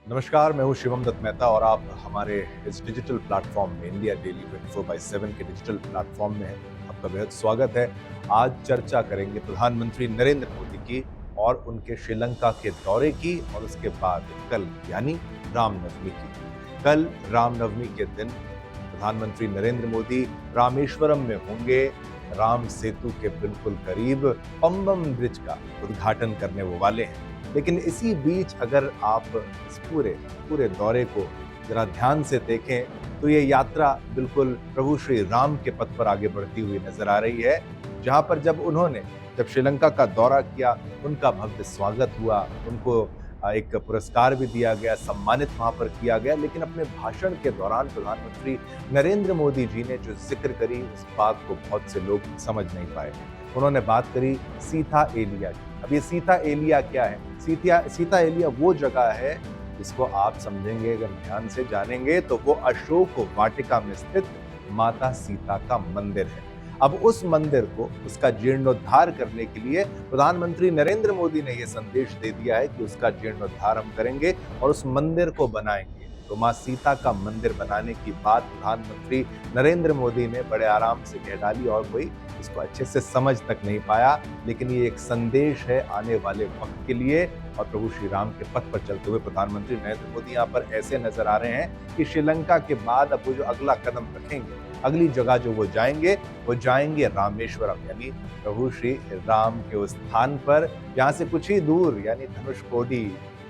नमस्कार, मैं हूँ शिवम दत्त मेहता और आप हमारे इस डिजिटल प्लेटफॉर्म में इंडिया डेली 24/7 के डिजिटल प्लेटफॉर्म में हैं। आपका बेहद स्वागत है। आज चर्चा करेंगे प्रधानमंत्री नरेंद्र मोदी की और उनके श्रीलंका के दौरे की और उसके बाद कल यानी रामनवमी की। कल रामनवमी के दिन प्रधानमंत्री नरेंद्र मोदी रामेश्वरम में होंगे। राम सेतु के बिल्कुल करीब पंबम ब्रिज का उद्घाटन करने वो वाले हैं। लेकिन इसी बीच अगर आप इस पूरे पूरे दौरे को जरा ध्यान से देखें तो ये यात्रा बिल्कुल प्रभु श्री राम के पथ पर आगे बढ़ती हुई नजर आ रही है, जहां पर जब श्रीलंका का दौरा किया, उनका भव्य स्वागत हुआ, उनको एक पुरस्कार भी दिया गया, सम्मानित वहां पर किया गया। लेकिन अपने भाषण के दौरान प्रधानमंत्री नरेंद्र मोदी जी ने जो जिक्र करी, उस बात को बहुत से लोग समझ नहीं पाए। उन्होंने बात करी सीता एलिया की। अब ये सीता एलिया क्या है? सीता एलिया वो जगह है जिसको आप समझेंगे, अगर ध्यान से जानेंगे, तो वो अशोक वाटिका में स्थित माता सीता का मंदिर है। अब उस मंदिर को, उसका जीर्णोद्धार करने के लिए प्रधानमंत्री नरेंद्र मोदी ने यह संदेश दे दिया है कि उसका जीर्णोद्धार हम करेंगे और उस मंदिर को बनाएंगे। तो मां सीता का मंदिर बनाने की बात प्रधानमंत्री नरेंद्र मोदी ने बड़े आराम से कह डाली और कोई इसको अच्छे से समझ तक नहीं पाया। लेकिन ये एक संदेश है आने वाले वक्त के लिए, और प्रभु श्री राम के पथ पर चलते हुए प्रधानमंत्री नरेंद्र मोदी यहाँ पर ऐसे नजर आ रहे हैं कि श्रीलंका के बाद अब वो जो अगला कदम रखेंगे, अगली जगह जो वो जाएंगे रामेश्वरम, यानी प्रभु श्री राम के उस स्थान पर जहाँ से कुछ ही दूर, यानी धनुषकोडी,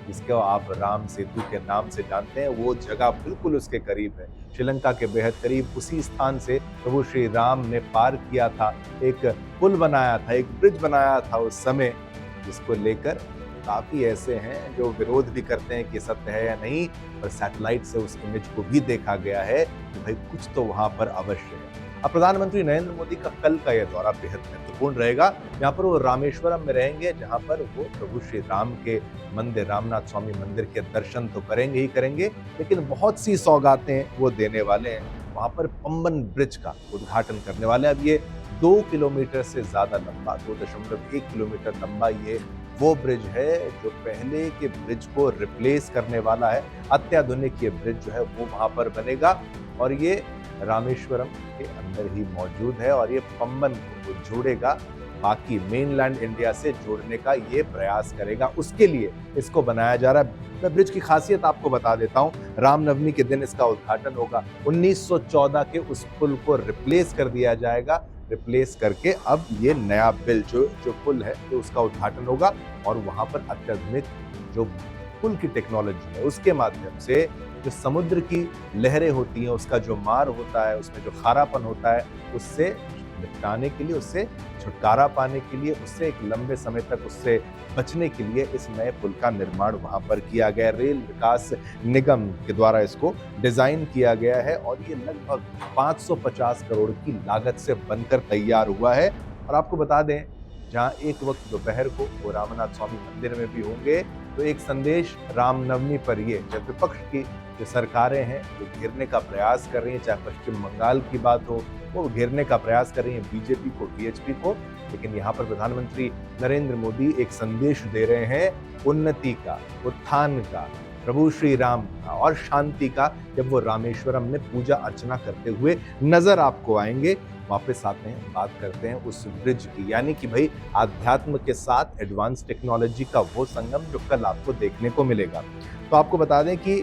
जिसको आप राम सेतु के नाम से जानते हैं, वो जगह बिल्कुल उसके करीब है, श्रीलंका के बेहद करीब। उसी स्थान से प्रभु श्री राम ने पार किया था, एक पुल बनाया था, एक ब्रिज बनाया था उस समय, जिसको लेकर काफी ऐसे हैं जो विरोध भी करते हैं कि सत्य है या नहीं, पर सैटेलाइट से उस इमेज को भी देखा गया है कि भाई कुछ तो वहां पर अवश्य है। अब प्रधानमंत्री नरेंद्र मोदी का कल का यह दौरा बेहद महत्वपूर्ण रहेगा। यहाँ पर वो रामेश्वरम में रहेंगे, जहाँ पर वो प्रभु श्री राम के मंदिर, रामनाथ स्वामी मंदिर के दर्शन तो करेंगे ही करेंगे, लेकिन बहुत सी सौगातें वो देने वाले हैं। वहां पर पंबन ब्रिज का उद्घाटन करने वाले हैं। अब ये 2 किलोमीटर से ज्यादा लंबा, 2.1 किलोमीटर लंबा ये वो ब्रिज है जो पहले के ब्रिज को रिप्लेस करने वाला है। अत्याधुनिक ये ब्रिज जो है वो वहां पर बनेगा और ये रामेश्वरम के अंदर ही मौजूद है और ये पंबन को जोड़ेगा, बाकी मेनलैंड इंडिया से जोड़ने का ये प्रयास करेगा। उसके लिए इसको बनाया जा रहा है। मैं ब्रिज की खासियत आपको बता देता हूँ। रामनवमी के दिन इसका उद्घाटन होगा। 1914 के उस पुल को रिप्लेस कर दिया जाएगा। रिप्लेस करके अब ये नया बिल जो पुल है, तो उसका उद्घाटन होगा और वहां पर अत्याधुनिक जो पुल की टेक्नोलॉजी है, उसके माध्यम से जो समुद्र की लहरें होती हैं, उसका जो मार होता है, उसमें जो खारापन होता है, उससे निपटाने के लिए, उससे छुटकारा पाने के लिए, उससे एक लंबे समय तक उससे बचने के लिए इस नए पुल का निर्माण वहां पर किया गया। रेल विकास निगम के द्वारा इसको डिजाइन किया गया है और ये लगभग 550 करोड़ की लागत से बनकर तैयार हुआ है। और आपको बता दें, जहां एक वक्त दोपहर को वो रामनाथ स्वामी मंदिर में भी होंगे, तो एक संदेश रामनवमी पर ये, जब विपक्ष की जो सरकारें हैं वो घेरने का प्रयास कर रही हैं, चाहे पश्चिम बंगाल की बात हो, वो घेरने का प्रयास कर रही हैं बीजेपी को, वीएचपी को, लेकिन यहाँ पर प्रधानमंत्री नरेंद्र मोदी एक संदेश दे रहे हैं उन्नति का, उत्थान का, प्रभु श्री राम का और शांति का, जब वो रामेश्वरम में पूजा अर्चना करते हुए नजर आपको आएंगे। वापस आते हैं, बात करते हैं उस ब्रिज की, यानी कि भाई आध्यात्म के साथ एडवांस टेक्नोलॉजी का वो संगम जो कल आपको देखने को मिलेगा। तो आपको बता दें कि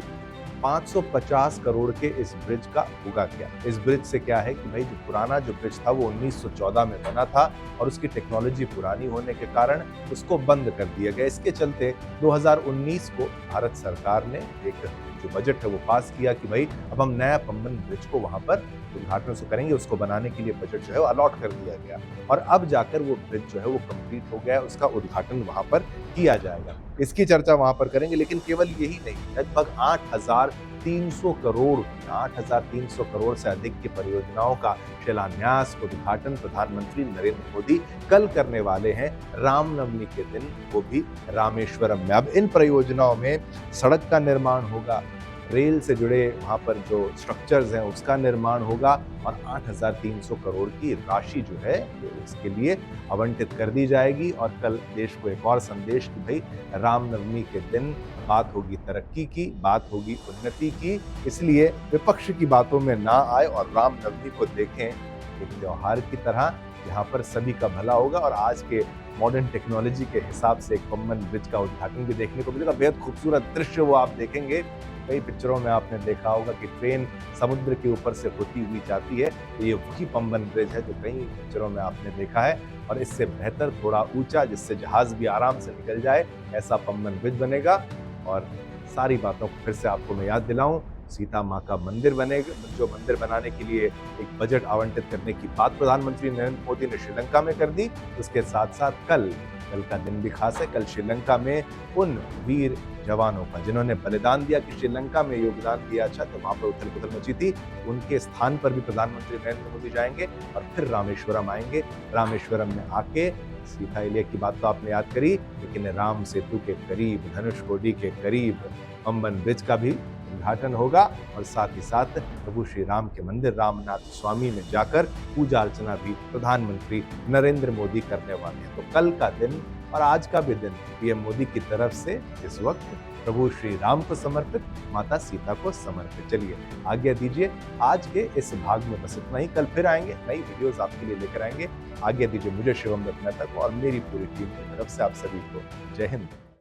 550 करोड़ के इस ब्रिज का होगा क्या? इस ब्रिज से क्या है कि भाई जो पुराना जो ब्रिज था वो 1914 में बना था और उसकी टेक्नोलॉजी पुरानी होने के कारण उसको बंद कर दिया गया। इसके चलते 2019 को भारत सरकार ने एक जो बजट है वो पास किया कि भाई अब हम नया पंबन ब्रिज को वहां पर उद्घाटन से करेंगे। उसको बनाने के लिए बजट जो है वो अलॉट कर दिया गया और अब जाकर वो ब्रिज जो है वो कंप्लीट हो गया है, उसका उद्घाटन वहां पर किया जाएगा। इसकी चर्चा वहां पर करेंगे। लेकिन केवल यही नहीं, लगभग 8,300 करोड़ से अधिक की परियोजनाओं का शिलान्यास, उद्घाटन प्रधानमंत्री नरेंद्र मोदी कल करने वाले हैं, रामनवमी के दिन, वो भी रामेश्वरम में। अब इन परियोजनाओं में सड़क का निर्माण होगा, रेल से जुड़े वहाँ पर जो स्ट्रक्चर्स हैं उसका निर्माण होगा और 8,300 करोड़ की राशि जो है इसके लिए आवंटित कर दी जाएगी। और कल देश को एक और संदेश कि भाई रामनवमी के दिन बात होगी तरक्की की, बात होगी उन्नति की, इसलिए विपक्ष की बातों में ना आए और रामनवमी को देखें एक त्योहार की तरह जहाँ पर सभी का भला होगा। और आज के मॉडर्न टेक्नोलॉजी के हिसाब से एक पम्बन ब्रिज का उद्घाटन भी देखने को मिलेगा। बेहद खूबसूरत दृश्य वो आप देखेंगे। कई पिक्चरों में आपने देखा होगा कि ट्रेन समुद्र के ऊपर से होती हुई जाती है, तो ये वही पम्बन ब्रिज है जो कई पिक्चरों में आपने देखा है। और इससे बेहतर थोड़ा ऊंचा, जिससे जहाज भी आराम से निकल जाए, ऐसा पम्बन ब्रिज बनेगा। और सारी बातों को फिर से आपको मैं याद दिलाऊं, सीता माँ का मंदिर बनेगा, जो मंदिर बनाने के लिए एक बजट आवंटित करने की बात प्रधानमंत्री नरेंद्र मोदी ने श्रीलंका में कर दी। उसके साथ साथ कल का दिन भी खास है। कल श्रीलंका में उन वीर जवानों का जिन्होंने बलिदान दिया, कि श्रीलंका में योगदान दिया, अच्छा तो वहां पर उथल पुथल मची थी, उनके स्थान पर भी प्रधानमंत्री नरेंद्र मोदी जाएंगे और फिर रामेश्वरम आएंगे। रामेश्वरम में आके सीता इलिया की बात तो आपने याद करी, लेकिन राम सेतु के करीब, धनुषकोडी के करीब पम्बन ब्रिज का भी उद्घाटन होगा। और साथ ही साथ प्रभु श्री राम के मंदिर रामनाथ स्वामी में जाकर पूजा अर्चना भी प्रधानमंत्री नरेंद्र मोदी करने वाले हैं। तो कल का दिन और आज का भी दिन पीएम मोदी की तरफ से इस वक्त प्रभु श्री राम को समर्पित, माता सीता को समर्पित। चलिए आज्ञा दीजिए, आज के इस भाग में बस इतना ही। कल फिर आएंगे, नई वीडियोस आपके लिए लेकर आएंगे। आज्ञा दीजिए मुझे, शिवम दत्त मेहता को और मेरी पूरी टीम की तरफ से आप सभी को जय हिंद।